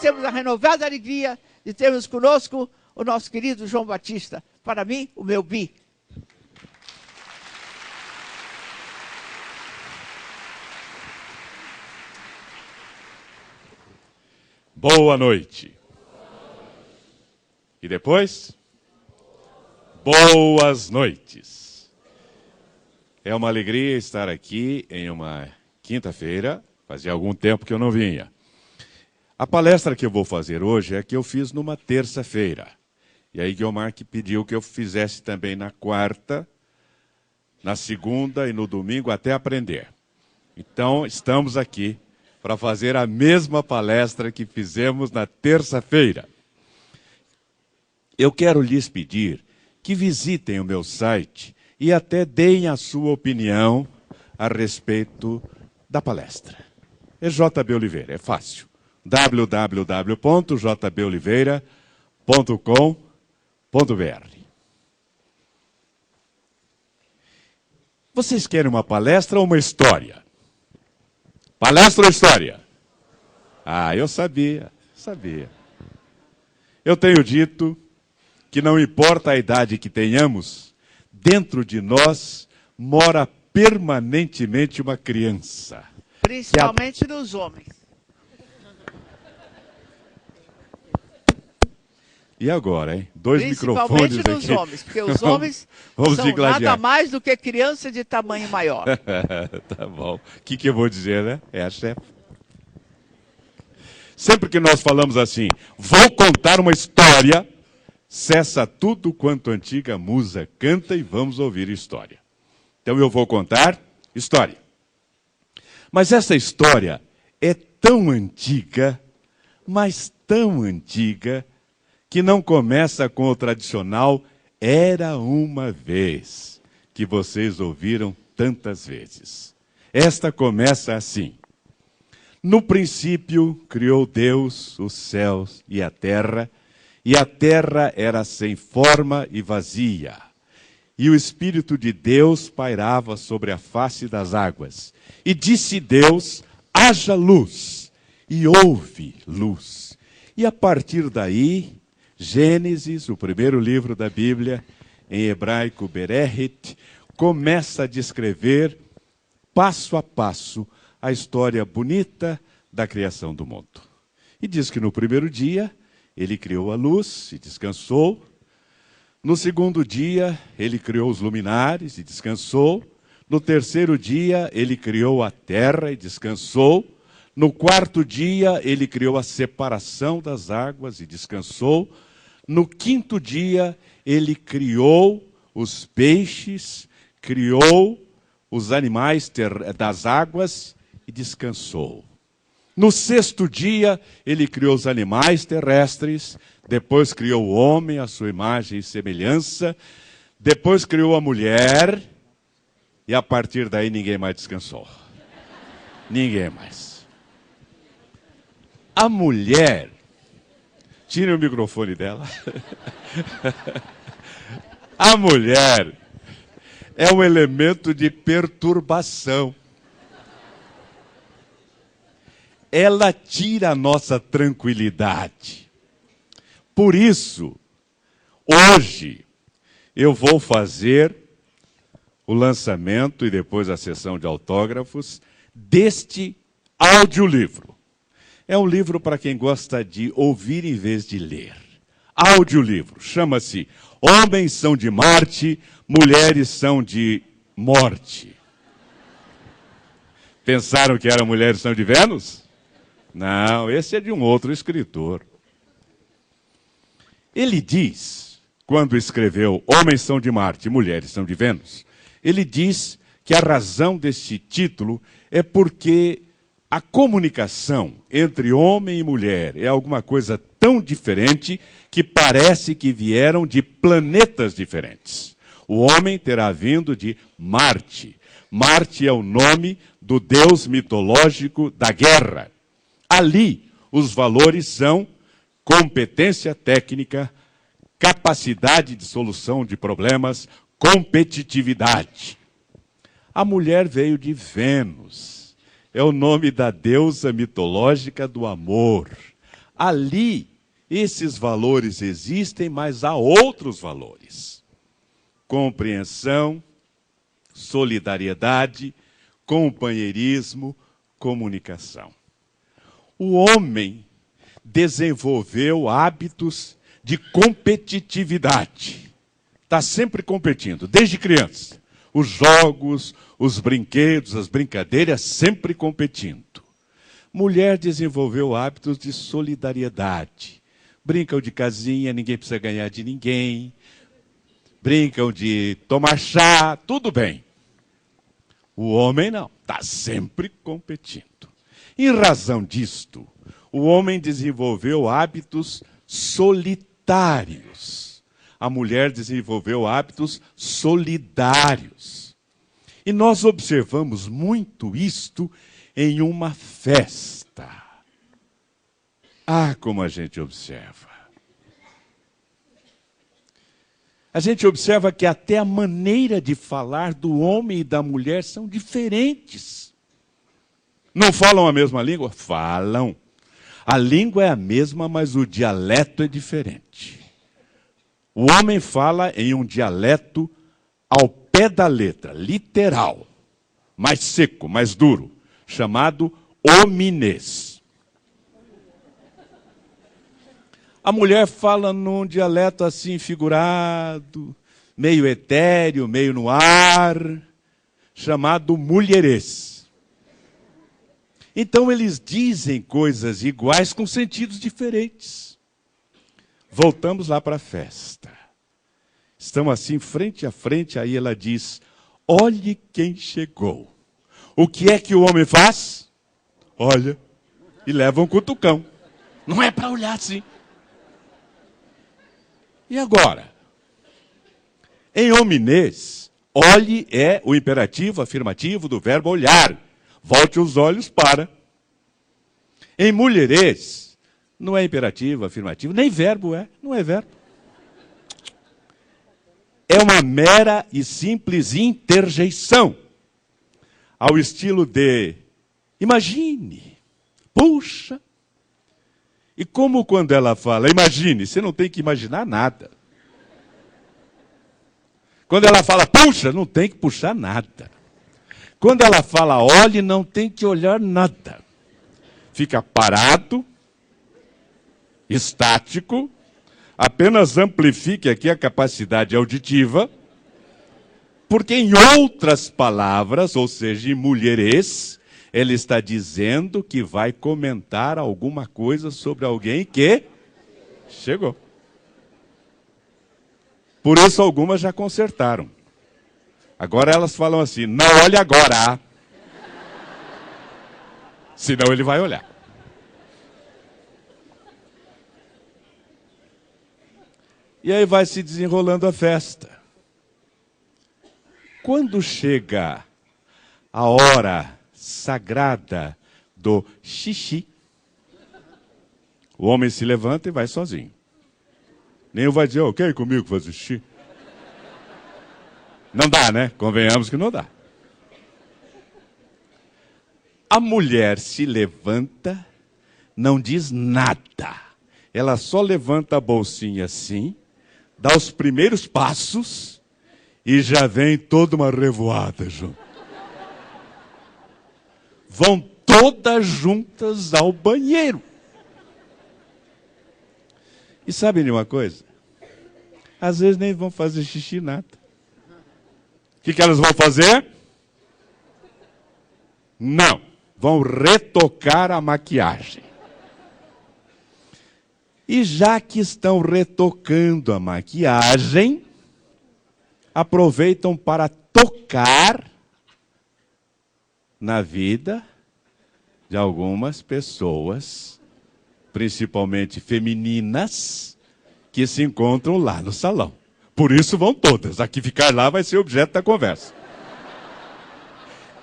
temos a renovada alegria de termos conosco o nosso querido João Batista. Para mim, o meu bi. Boa noite. E depois? Boas noites. É uma alegria estar aqui em uma quinta-feira. Fazia algum tempo que eu não vinha. A palestra que eu vou fazer hoje é a que eu fiz numa terça-feira. E aí Guiomar que pediu que eu fizesse também na quarta, na segunda e no domingo até aprender. Então, estamos aqui para fazer a mesma palestra que fizemos na terça-feira. Eu quero lhes pedir que visitem o meu site e até deem a sua opinião a respeito da palestra. É JB Oliveira, é fácil. www.jboliveira.com.br. Vocês querem uma palestra ou uma história? Palestra ou história? Ah, eu sabia. Eu tenho dito que não importa a idade que tenhamos, dentro de nós mora permanentemente uma criança. Principalmente nos homens. E agora, hein? Dois microfones aqui. Principalmente nos homens, porque os homens são nada mais do que criança de tamanho maior. Tá bom. O que eu vou dizer, né? É a chefe. Sempre que nós falamos assim, vou contar uma história, cessa tudo quanto antiga musa canta e vamos ouvir história. Então eu vou contar história. Mas essa história é tão antiga, mas tão antiga, que não começa com o tradicional "era uma vez", que vocês ouviram tantas vezes. Esta começa assim: no princípio criou Deus os céus e a terra era sem forma e vazia, e o Espírito de Deus pairava sobre a face das águas. E disse Deus: haja luz, e houve luz. E a partir daí, Gênesis, o primeiro livro da Bíblia, em hebraico Bereshit, começa a descrever, passo a passo, a história bonita da criação do mundo. E diz que no primeiro dia, ele criou a luz e descansou. No segundo dia, ele criou os luminares e descansou. No terceiro dia, ele criou a terra e descansou. No quarto dia, ele criou a separação das águas e descansou. No quinto dia, ele criou os peixes, criou os animais das águas e descansou. No sexto dia, ele criou os animais terrestres, depois criou o homem à sua imagem e semelhança, depois criou a mulher, e a partir daí ninguém mais descansou. Ninguém mais. A mulher, tire o microfone dela. A mulher é um elemento de perturbação. Ela tira a nossa tranquilidade. Por isso, hoje, eu vou fazer o lançamento e depois a sessão de autógrafos deste audiolivro. É um livro para quem gosta de ouvir em vez de ler. Audiolivro, chama-se Homens são de Marte, Mulheres são de Morte. Pensaram que eram Mulheres são de Vênus? Não, esse é de um outro escritor. Ele diz, quando escreveu Homens são de Marte, Mulheres são de Vênus, ele diz que a razão deste título é porque a comunicação entre homem e mulher é alguma coisa tão diferente que parece que vieram de planetas diferentes. O homem terá vindo de Marte. Marte é o nome do deus mitológico da guerra. Ali, os valores são competência técnica, capacidade de solução de problemas, competitividade. A mulher veio de Vênus. É o nome da deusa mitológica do amor. Ali, esses valores existem, mas há outros valores. Compreensão, solidariedade, companheirismo, comunicação. O homem desenvolveu hábitos de competitividade. Está sempre competindo, desde criança. Os jogos, os brinquedos, as brincadeiras, sempre competindo. Mulher desenvolveu hábitos de solidariedade. Brincam de casinha, ninguém precisa ganhar de ninguém. Brincam de tomar chá, tudo bem. O homem não, está sempre competindo. Em razão disto, o homem desenvolveu hábitos solitários. A mulher desenvolveu hábitos solidários. E nós observamos muito isto em uma festa. Ah, como a gente observa. A gente observa que até a maneira de falar do homem e da mulher são diferentes. Não falam a mesma língua? Falam. A língua é a mesma, mas o dialeto é diferente. O homem fala em um dialeto ao pé da letra, literal, mais seco, mais duro, chamado hominês. A mulher fala num dialeto assim figurado, meio etéreo, meio no ar, chamado mulherês. Então eles dizem coisas iguais com sentidos diferentes. Voltamos lá para a festa. Estão assim frente a frente, aí ela diz: olhe quem chegou. O que é que o homem faz? Olha e leva um cutucão. Não é para olhar assim. E agora? Em hominês, olhe é o imperativo afirmativo do verbo olhar. Volte os olhos para. Em mulherês, não é imperativo afirmativo, nem verbo é, não é verbo. É uma mera e simples interjeição. Ao estilo de imagine, puxa. E como quando ela fala imagine, você não tem que imaginar nada. Quando ela fala puxa, não tem que puxar nada. Quando ela fala olhe, não tem que olhar nada. Fica parado, estático, apenas amplifique aqui a capacidade auditiva, porque em outras palavras, ou seja, em mulherês, ele está dizendo que vai comentar alguma coisa sobre alguém que chegou. Por isso algumas já consertaram. Agora elas falam assim, não olhe agora. Senão ele vai olhar. E aí vai se desenrolando a festa. Quando chega a hora sagrada do xixi, o homem se levanta e vai sozinho. Nem vai dizer, quer ir comigo fazer xixi? Não dá, né? Convenhamos que não dá. A mulher se levanta, não diz nada. Ela só levanta a bolsinha assim, dá os primeiros passos e já vem toda uma revoada junto. Vão todas juntas ao banheiro. E sabe de uma coisa? Às vezes nem vão fazer xixi nada. O que elas vão fazer? Não. Vão retocar a maquiagem. E já que estão retocando a maquiagem, aproveitam para tocar na vida de algumas pessoas, principalmente femininas, que se encontram lá no salão. Por isso vão todas. Aqui ficar lá vai ser objeto da conversa.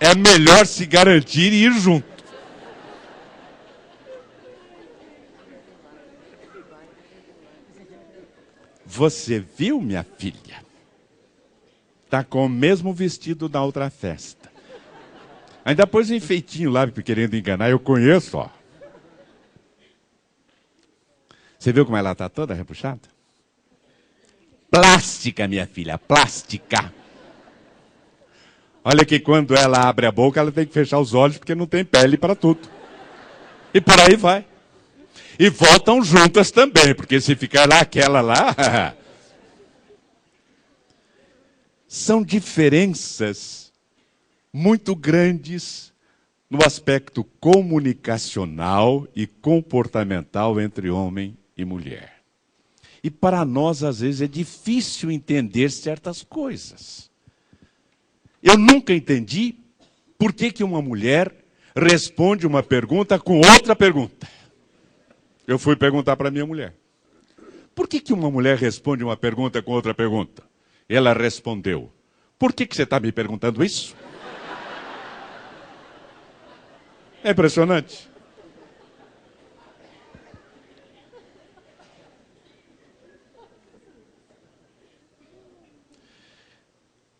É melhor se garantir e ir junto. Você viu, minha filha? Está com o mesmo vestido da outra festa. Ainda pôs um enfeitinho lá, querendo enganar, eu conheço, ó. Você viu como ela está toda repuxada? Plástica, minha filha, plástica. Olha que quando ela abre a boca, ela tem que fechar os olhos, porque não tem pele para tudo. E por aí vai. E voltam juntas também, porque se ficar lá, aquela lá... São diferenças muito grandes no aspecto comunicacional e comportamental entre homem e mulher. E para nós, às vezes, é difícil entender certas coisas. Eu nunca entendi por que uma mulher responde uma pergunta com outra pergunta. Eu fui perguntar para minha mulher. Por que uma mulher responde uma pergunta com outra pergunta? Ela respondeu. Por que você está me perguntando isso? É impressionante.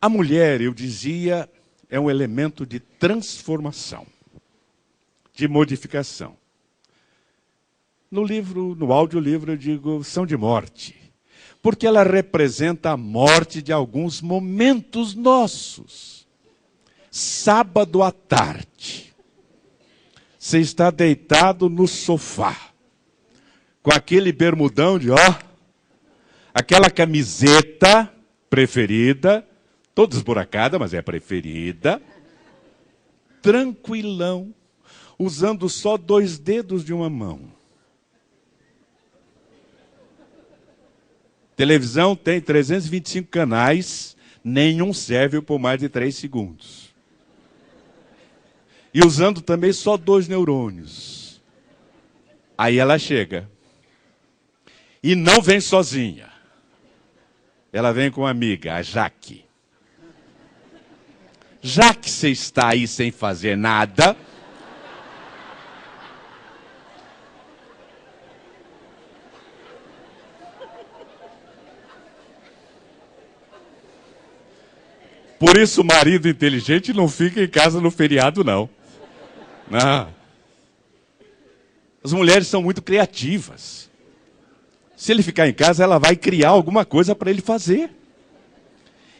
A mulher, eu dizia, é um elemento de transformação, de modificação. No audiolivro eu digo, são de morte. Porque ela representa a morte de alguns momentos nossos. Sábado à tarde, você está deitado no sofá, com aquele bermudão aquela camiseta preferida, toda esburacada, mas é a preferida, tranquilão, usando só 2 dedos de uma mão. Televisão tem 325 canais, nenhum serve por mais de 3 segundos. E usando também só 2 neurônios. Aí ela chega. E não vem sozinha. Ela vem com uma amiga, a Jaque. Já que você está aí sem fazer nada... Por isso o marido inteligente não fica em casa no feriado, não. Não. As mulheres são muito criativas. Se ele ficar em casa, ela vai criar alguma coisa para ele fazer.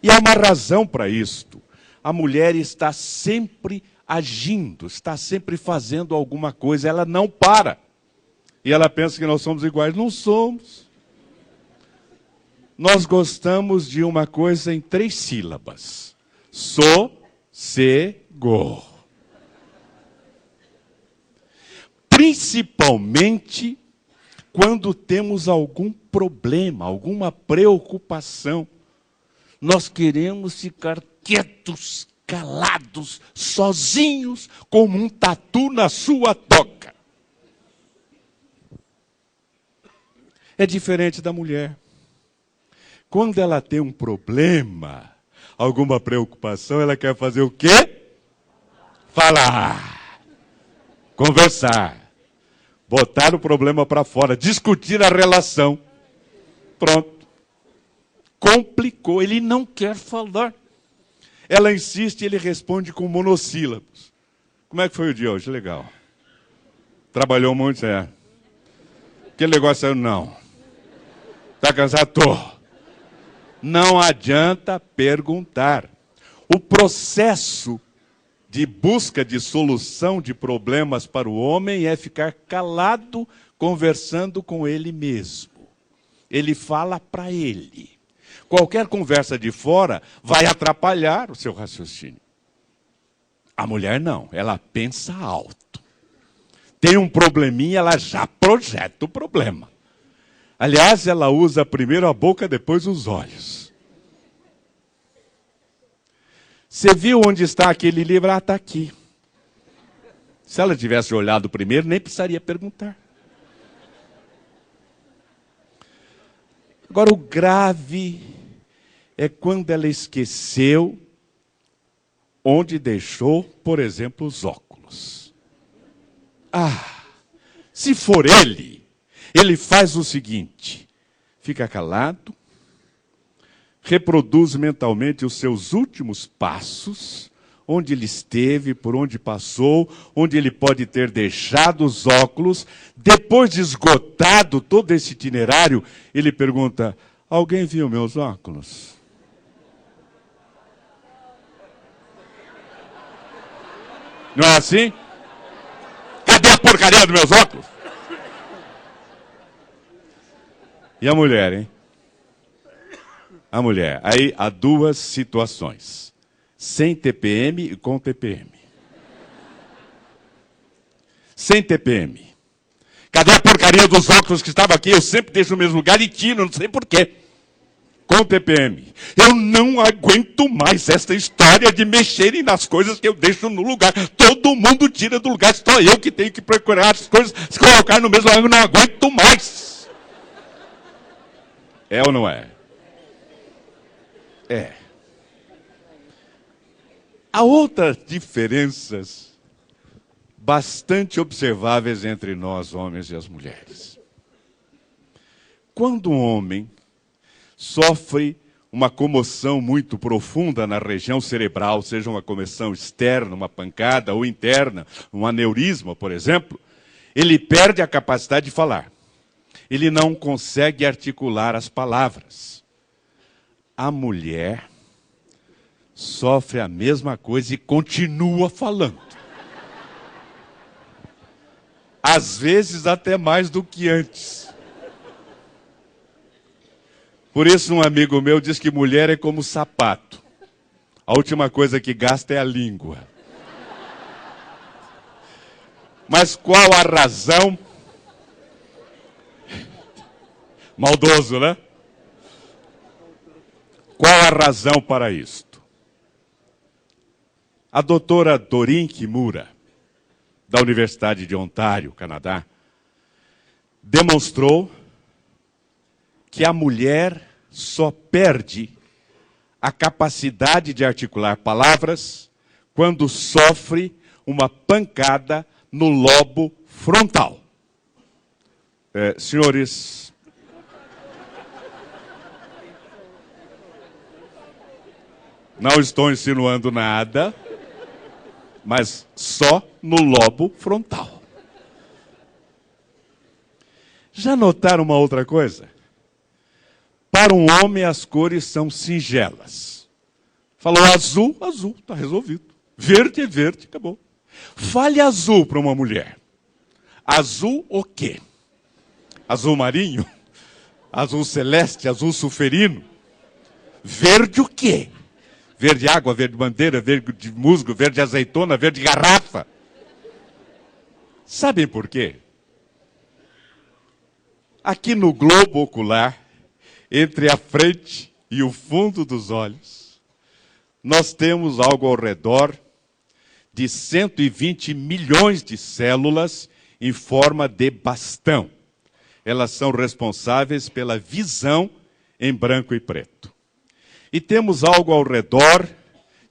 E há uma razão para isto. A mulher está sempre agindo, está sempre fazendo alguma coisa, ela não para. E ela pensa que nós somos iguais. Não somos. Nós gostamos de uma coisa em 3 sílabas. Sossego. Principalmente quando temos algum problema, alguma preocupação. Nós queremos ficar quietos, calados, sozinhos, como um tatu na sua toca. É diferente da mulher. Quando ela tem um problema, alguma preocupação, ela quer fazer o quê? Falar, conversar, botar o problema para fora, discutir a relação. Pronto. Complicou, ele não quer falar. Ela insiste e ele responde com monossílabos. Como é que foi o dia hoje? Legal. Trabalhou muito? É. Aquele negócio aí, não. Está cansado? Tô. Não adianta perguntar. O processo de busca de solução de problemas para o homem é ficar calado, conversando com ele mesmo. Ele fala para ele. Qualquer conversa de fora vai atrapalhar o seu raciocínio. A mulher não, ela pensa alto. Tem um probleminha, ela já projeta o problema. Aliás, ela usa primeiro a boca, depois os olhos. Você viu onde está aquele livro? Ah, está aqui. Se ela tivesse olhado primeiro, nem precisaria perguntar. Agora, o grave é quando ela esqueceu onde deixou, por exemplo, os óculos. Ah, se for ele faz o seguinte, fica calado, reproduz mentalmente os seus últimos passos, onde ele esteve, por onde passou, onde ele pode ter deixado os óculos. Depois de esgotado todo esse itinerário, ele pergunta: alguém viu meus óculos? Não é assim? Cadê a porcaria dos meus óculos? E a mulher, hein? A mulher. Aí há duas situações: sem TPM e com TPM. Sem TPM. Cadê a porcaria dos óculos que estava aqui? Eu sempre deixo no mesmo lugar e tiro, não sei porquê. Com TPM. Eu não aguento mais essa história de mexerem nas coisas que eu deixo no lugar. Todo mundo tira do lugar, só eu que tenho que procurar as coisas, se colocar no mesmo lugar. Eu não aguento mais. É ou não é? É. Há outras diferenças bastante observáveis entre nós, homens e as mulheres. Quando um homem sofre uma comoção muito profunda na região cerebral, seja uma comoção externa, uma pancada, ou interna, um aneurisma, por exemplo, ele perde a capacidade de falar. Ele não consegue articular as palavras. A mulher sofre a mesma coisa e continua falando. Às vezes até mais do que antes. Por isso um amigo meu diz que mulher é como sapato. A última coisa que gasta é a língua. Mas qual a razão? Maldoso, né? Qual a razão para isto? A doutora Doreen Kimura, da Universidade de Ontário, Canadá, demonstrou que a mulher só perde a capacidade de articular palavras quando sofre uma pancada no lobo frontal. Senhores, não estou insinuando nada, mas só no lobo frontal. Já notaram uma outra coisa? Para um homem, as cores são singelas. Falou azul, azul, está resolvido. Verde é verde, acabou. Fale azul para uma mulher. Azul o quê? Azul marinho? Azul celeste? Azul sulferino? Verde o quê? Verde água, verde bandeira, verde musgo, verde azeitona, verde garrafa. Sabem por quê? Aqui no globo ocular, entre a frente e o fundo dos olhos, nós temos algo ao redor de 120 milhões de células em forma de bastão. Elas são responsáveis pela visão em branco e preto. E temos algo ao redor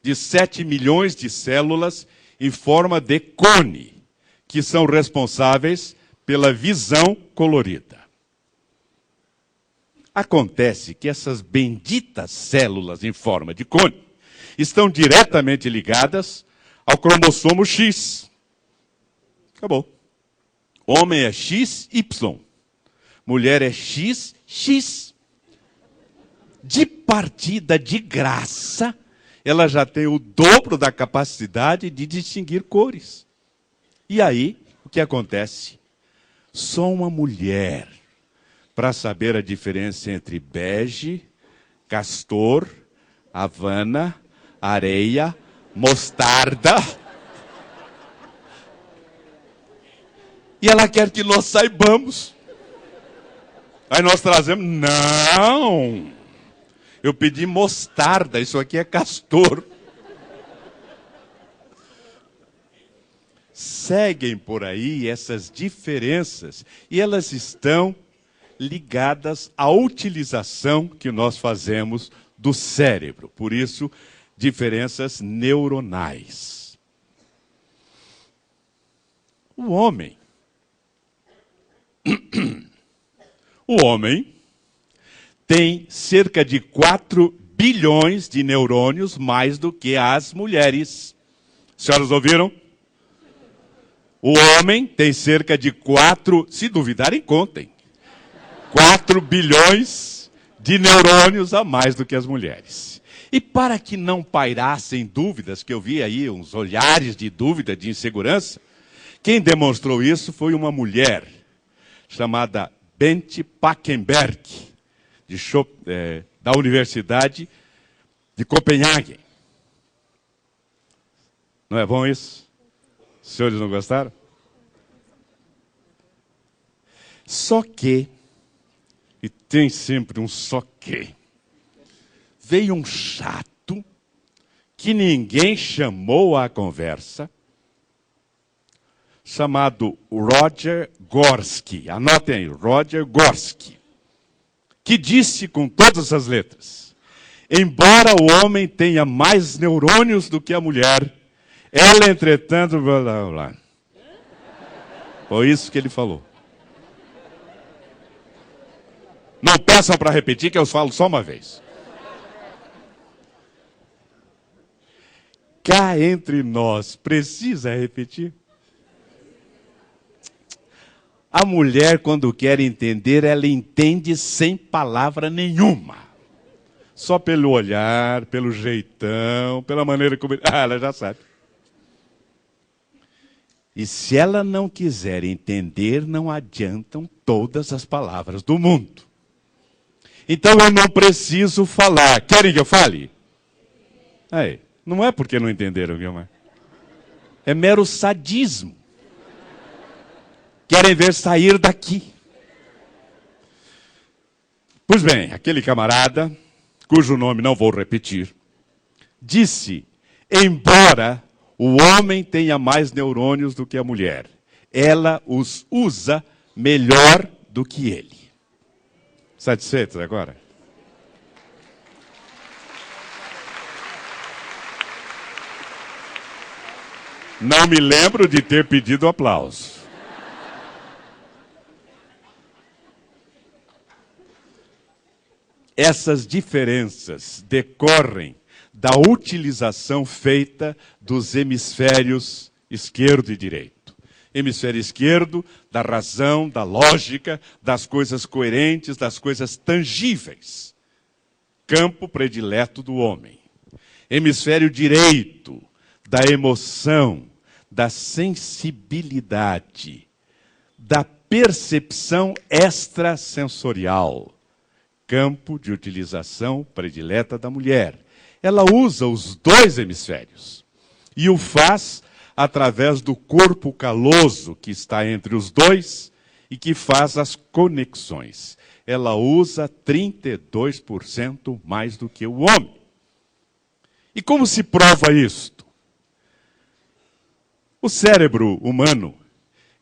de 7 milhões de células em forma de cone, que são responsáveis pela visão colorida. Acontece que essas benditas células em forma de cone estão diretamente ligadas ao cromossomo X. Acabou. Homem é XY, mulher é XX. De partida de graça, ela já tem o dobro da capacidade de distinguir cores. E aí, o que acontece? Só uma mulher, para saber a diferença entre bege, castor, havana, areia, mostarda. E ela quer que nós saibamos. Aí nós trazemos, não, eu pedi mostarda, isso aqui é castor. Seguem por aí essas diferenças e elas estão ligadas à utilização que nós fazemos do cérebro. Por isso, diferenças neuronais. O homem tem cerca de 4 bilhões de neurônios mais do que as mulheres. Senhoras ouviram? O homem tem cerca de 4, se duvidarem, contem, 4 bilhões de neurônios a mais do que as mulheres. E para que não pairassem dúvidas, que eu vi aí uns olhares de dúvida, de insegurança, quem demonstrou isso foi uma mulher chamada Bente Pakkenberg, da Universidade de Copenhague. Não é bom isso? Os senhores não gostaram? Só que, e tem sempre um só que, veio um chato que ninguém chamou à conversa, chamado Roger Gorski. Anotem aí, Roger Gorski, que disse com todas as letras: embora o homem tenha mais neurônios do que a mulher, ela, entretanto, blá, blá, blá. Foi isso que ele falou. Não peçam para repetir, que eu falo só uma vez. Cá entre nós, precisa repetir? A mulher, quando quer entender, ela entende sem palavra nenhuma. Só pelo olhar, pelo jeitão, pela maneira como... ela já sabe. E se ela não quiser entender, não adiantam todas as palavras do mundo. Então eu não preciso falar. Querem que eu fale? Aí, não é porque não entenderam, Guilherme. É mero sadismo. Querem ver sair daqui. Pois bem, aquele camarada, cujo nome não vou repetir, disse, embora o homem tenha mais neurônios do que a mulher, ela os usa melhor do que ele. Satisfeitos agora? Não me lembro de ter pedido aplauso. Essas diferenças decorrem da utilização feita dos hemisférios esquerdo e direito. Hemisfério esquerdo, da razão, da lógica, das coisas coerentes, das coisas tangíveis. Campo predileto do homem. Hemisfério direito, da emoção, da sensibilidade, da percepção extrasensorial. Campo de utilização predileta da mulher. Ela usa os 2 hemisférios e o faz através do corpo caloso que está entre os 2 e que faz as conexões. Ela usa 32% mais do que o homem. E como se prova isto? O cérebro humano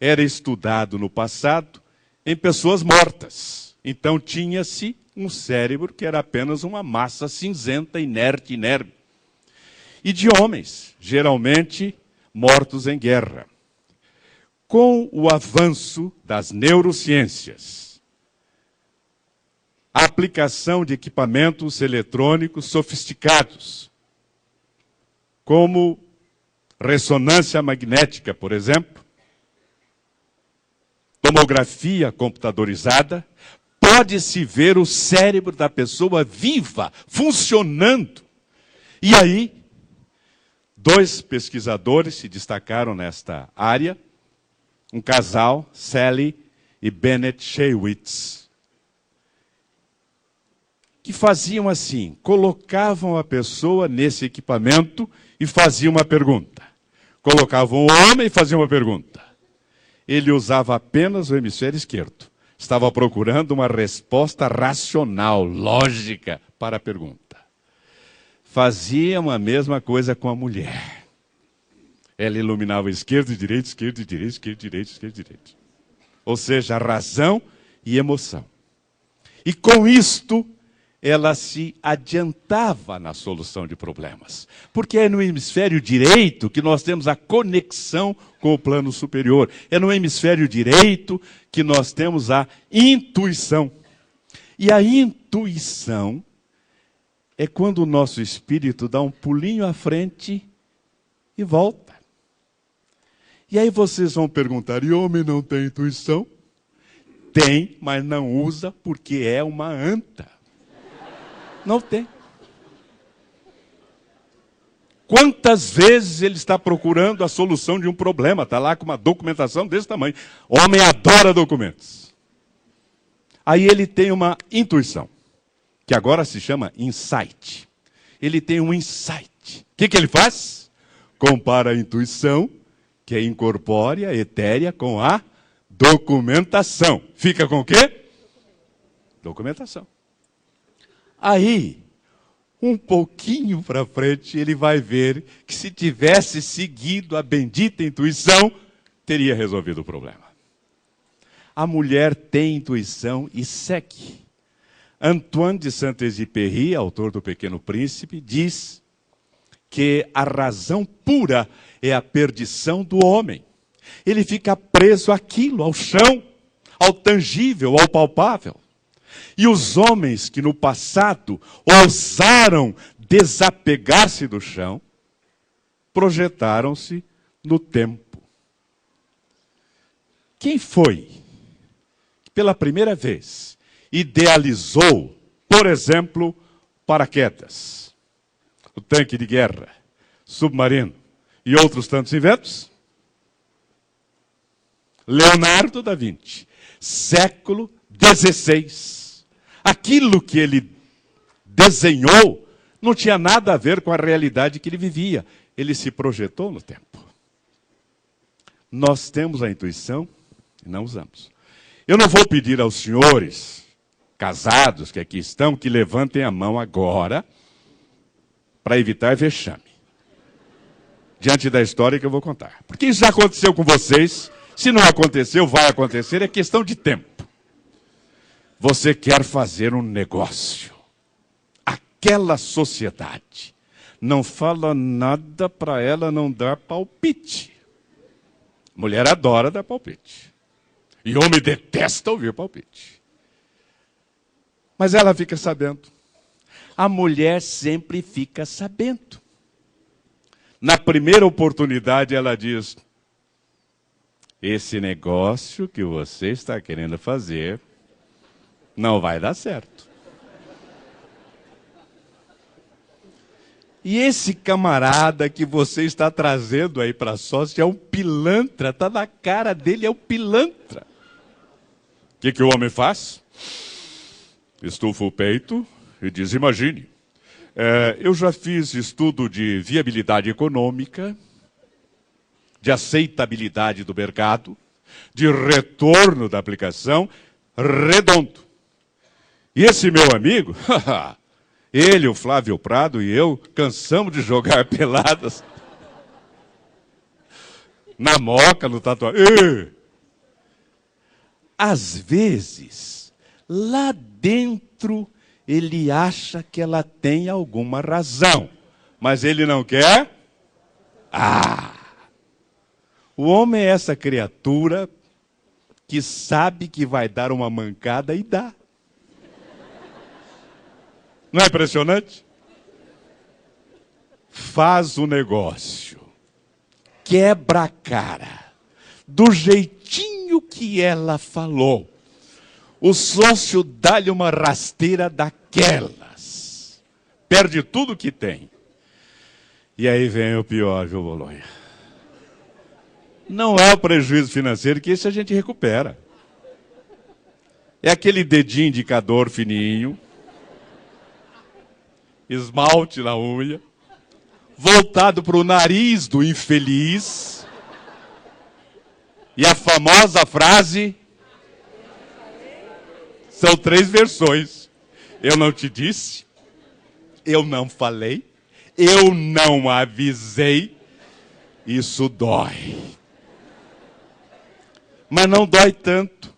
era estudado no passado em pessoas mortas. Então tinha-se um cérebro que era apenas uma massa cinzenta, inerte, inerme. E de homens, geralmente mortos em guerra. Com o avanço das neurociências, a aplicação de equipamentos eletrônicos sofisticados, como ressonância magnética, por exemplo, tomografia computadorizada, pode-se ver o cérebro da pessoa viva, funcionando. E aí, 2 pesquisadores se destacaram nesta área, um casal, Sally e Bennett Shaywitz, que faziam assim, colocavam a pessoa nesse equipamento e faziam uma pergunta. Colocavam o homem e faziam uma pergunta. Ele usava apenas o hemisfério esquerdo. Estava procurando uma resposta racional, lógica para a pergunta. Faziam a mesma coisa com a mulher. Ela iluminava esquerda e direita, esquerda e direita, esquerda e direita, esquerda e direita. Ou seja, razão e emoção. E com isto, ela se adiantava na solução de problemas. Porque é no hemisfério direito que nós temos a conexão com o plano superior. É no hemisfério direito que nós temos a intuição. E a intuição é quando o nosso espírito dá um pulinho à frente e volta. E aí vocês vão perguntar, e homem não tem intuição? Tem, mas não usa porque é uma anta. Não tem. Quantas vezes ele está procurando a solução de um problema? Está lá com uma documentação desse tamanho. Homem adora documentos. Aí ele tem uma intuição, que agora se chama insight. Ele tem um insight. O que ele faz? Compara a intuição, que é incorpórea, etérea, com a documentação. Fica com o quê? Documentação. Aí, um pouquinho para frente, ele vai ver que se tivesse seguido a bendita intuição, teria resolvido o problema. A mulher tem intuição e segue. Antoine de Saint-Exupéry, autor do Pequeno Príncipe, diz que a razão pura é a perdição do homem. Ele fica preso àquilo, ao chão, ao tangível, ao palpável. E os homens que no passado ousaram desapegar-se do chão, projetaram-se no tempo. Quem foi que pela primeira vez idealizou, por exemplo, paraquedas, o tanque de guerra, submarino e outros tantos inventos? Leonardo da Vinci, século XVI. Aquilo que ele desenhou não tinha nada a ver com a realidade que ele vivia. Ele se projetou no tempo. Nós temos a intuição e não usamos. Eu não vou pedir aos senhores casados que aqui estão que levantem a mão agora para evitar vexame. Diante da história que eu vou contar. Porque isso já aconteceu com vocês. Se não aconteceu, vai acontecer. É questão de tempo. Você quer fazer um negócio. Aquela sociedade não fala nada para ela não dar palpite. Mulher adora dar palpite. E homem detesta ouvir palpite. Mas ela fica sabendo. A mulher sempre fica sabendo. Na primeira oportunidade ela diz: esse negócio que você está querendo fazer não vai dar certo. E esse camarada que você está trazendo aí para sócio é um pilantra, está na cara dele, é um pilantra. O que o homem faz? Estufa o peito e diz: imagine, eu já fiz estudo de viabilidade econômica, de aceitabilidade do mercado, de retorno da aplicação, redondo. E esse meu amigo, ele, o Flávio Prado e eu, cansamos de jogar peladas na Moca, no Tatuapé. Às vezes, lá dentro, ele acha que ela tem alguma razão, mas ele não quer. O homem é essa criatura que sabe que vai dar uma mancada e dá. Não é impressionante? Faz o negócio, quebra a cara, do jeitinho que ela falou. O sócio dá-lhe uma rasteira daquelas, perde tudo que tem. E aí vem o pior, viu, Bolonha? Não é o prejuízo financeiro, que esse a gente recupera. É aquele dedinho indicador fininho, esmalte na unha, voltado para o nariz do infeliz, e a famosa frase, são 3 versões. Eu não te disse, eu não falei, eu não avisei, isso dói. Mas não dói tanto,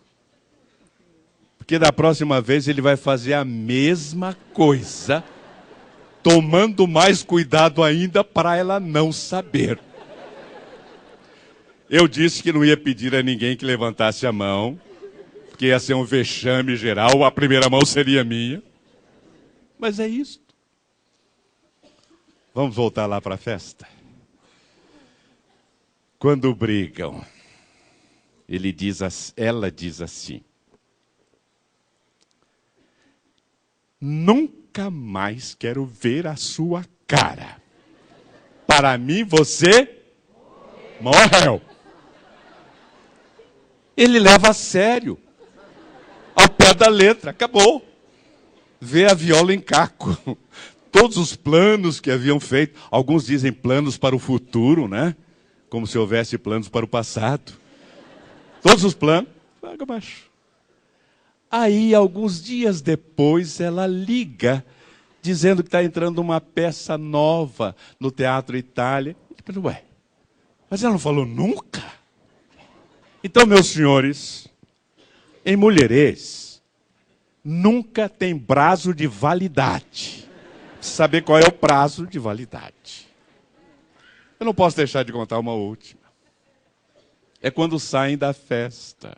porque da próxima vez ele vai fazer a mesma coisa, tomando mais cuidado ainda para ela não saber. Eu disse que não ia pedir a ninguém que levantasse a mão, porque ia ser um vexame geral, a primeira mão seria minha. Mas é isso. Vamos voltar lá para a festa? quando brigam, ela diz assim: nunca mais quero ver a sua cara. Para mim, você morreu. Ele leva a sério, ao pé da letra, acabou. Vê a viola em caco. Todos os planos que haviam feito, alguns dizem planos para o futuro, né? Como se houvesse planos para o passado. Todos os planos, água abaixo. Aí, alguns dias depois, ela liga, dizendo que está entrando uma peça nova no Teatro Itália. Ele pensa, ué, mas ela não falou nunca? Então, meus senhores, em mulherês, nunca tem prazo de validade. Precisa saber qual é o prazo de validade. Eu não posso deixar de contar uma última. É quando saem da festa.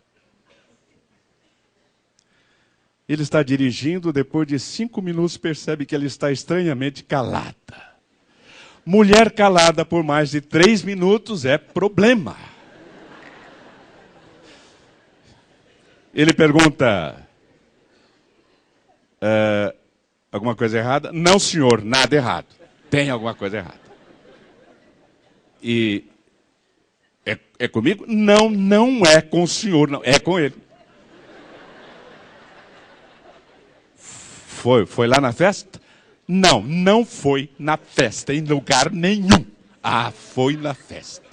Ele está dirigindo, depois de 5 minutos percebe que ela está estranhamente calada. Mulher calada por mais de 3 minutos é problema. Ele pergunta, alguma coisa errada? Não, senhor, nada errado. Tem alguma coisa errada. E é comigo? Não, não é com o senhor, não, é com ele. Foi lá na festa? Não, não foi na festa, em lugar nenhum. Ah, foi na festa.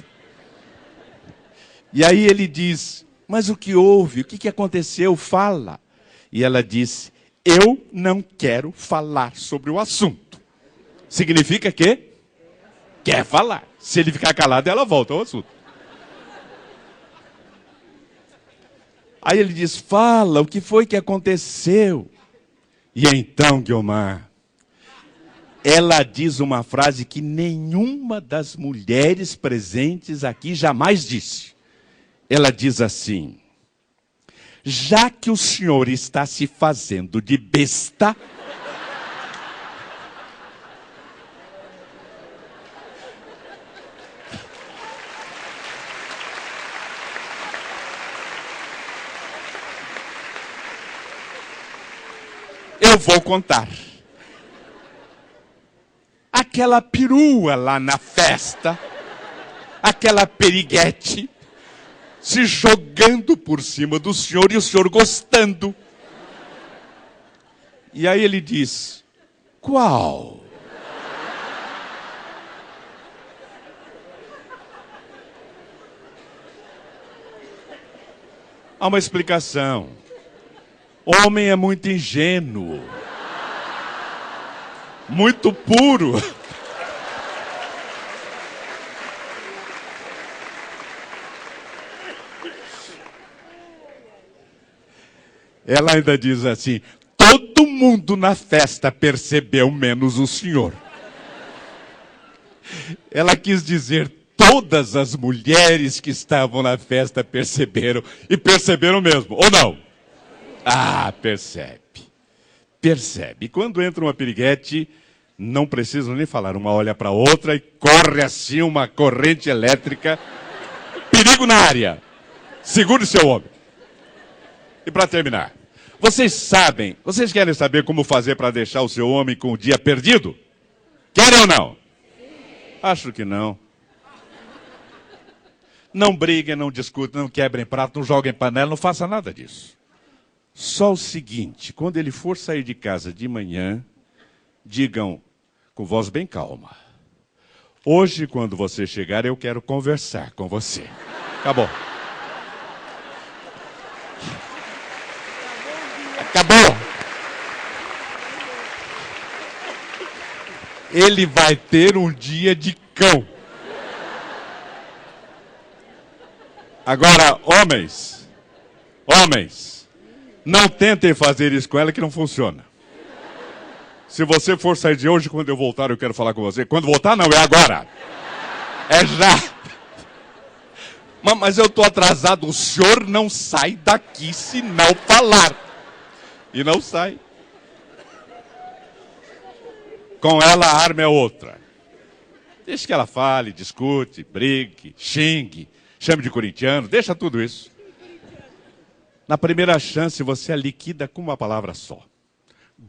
E aí ele diz, mas o que houve? O que aconteceu? Fala. E ela disse, eu não quero falar sobre o assunto. Significa que quer falar. Se ele ficar calado, ela volta ao assunto. Aí ele diz, fala, o que foi que aconteceu? E então, Guiomar, ela diz uma frase que nenhuma das mulheres presentes aqui jamais disse. Ela diz assim, já que o senhor está se fazendo de besta, eu vou contar. Aquela perua lá na festa, aquela periguete, se jogando por cima do senhor e o senhor gostando. E aí ele diz, qual? Há uma explicação. Homem é muito ingênuo, muito puro. Ela ainda diz assim, todo mundo na festa percebeu, menos o senhor. Ela quis dizer, todas as mulheres que estavam na festa perceberam, e perceberam mesmo, ou não? Ah, percebe. Percebe. Quando entra uma piriguete, não precisa nem falar. Uma olha para a outra e corre assim uma corrente elétrica. Perigo na área. Segure seu homem. E para terminar, vocês querem saber como fazer para deixar o seu homem com o dia perdido? Querem ou não? Acho que não. Não briguem, não discutem, não quebrem prato, não joguem panela, não faça nada disso. Só o seguinte, quando ele for sair de casa de manhã, digam com voz bem calma. Hoje, quando você chegar, eu quero conversar com você. Acabou. Acabou. Ele vai ter um dia de cão. Agora, homens, não tentem fazer isso com ela que não funciona. Se você for sair de hoje, quando eu voltar, eu quero falar com você. Quando voltar, não, é agora. É já. Mas eu estou atrasado. O senhor não sai daqui se não falar. E não sai. Com ela, a arma é outra. Deixa que ela fale, discute, brigue, xingue, chame de corintiano, deixa tudo isso. Na primeira chance, você a liquida com uma palavra só.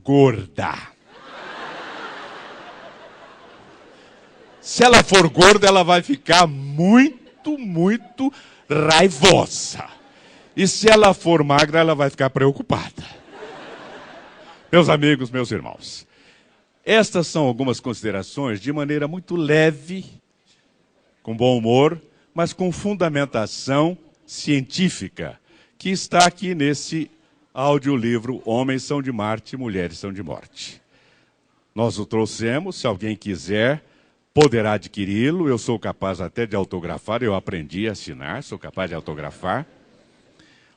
Gorda. Se ela for gorda, ela vai ficar muito, muito raivosa. E se ela for magra, ela vai ficar preocupada. Meus amigos, meus irmãos, estas são algumas considerações de maneira muito leve, com bom humor, mas com fundamentação científica, que está aqui nesse audiolivro Homens são de Marte, Mulheres são de Morte. Nós o trouxemos, se alguém quiser, poderá adquiri-lo. Eu sou capaz até de autografar, eu aprendi a assinar, sou capaz de autografar.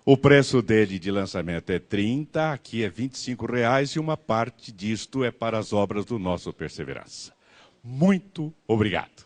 O preço dele de lançamento é 30, aqui é R$25 e uma parte disto é para as obras do nosso Perseverança. Muito obrigado.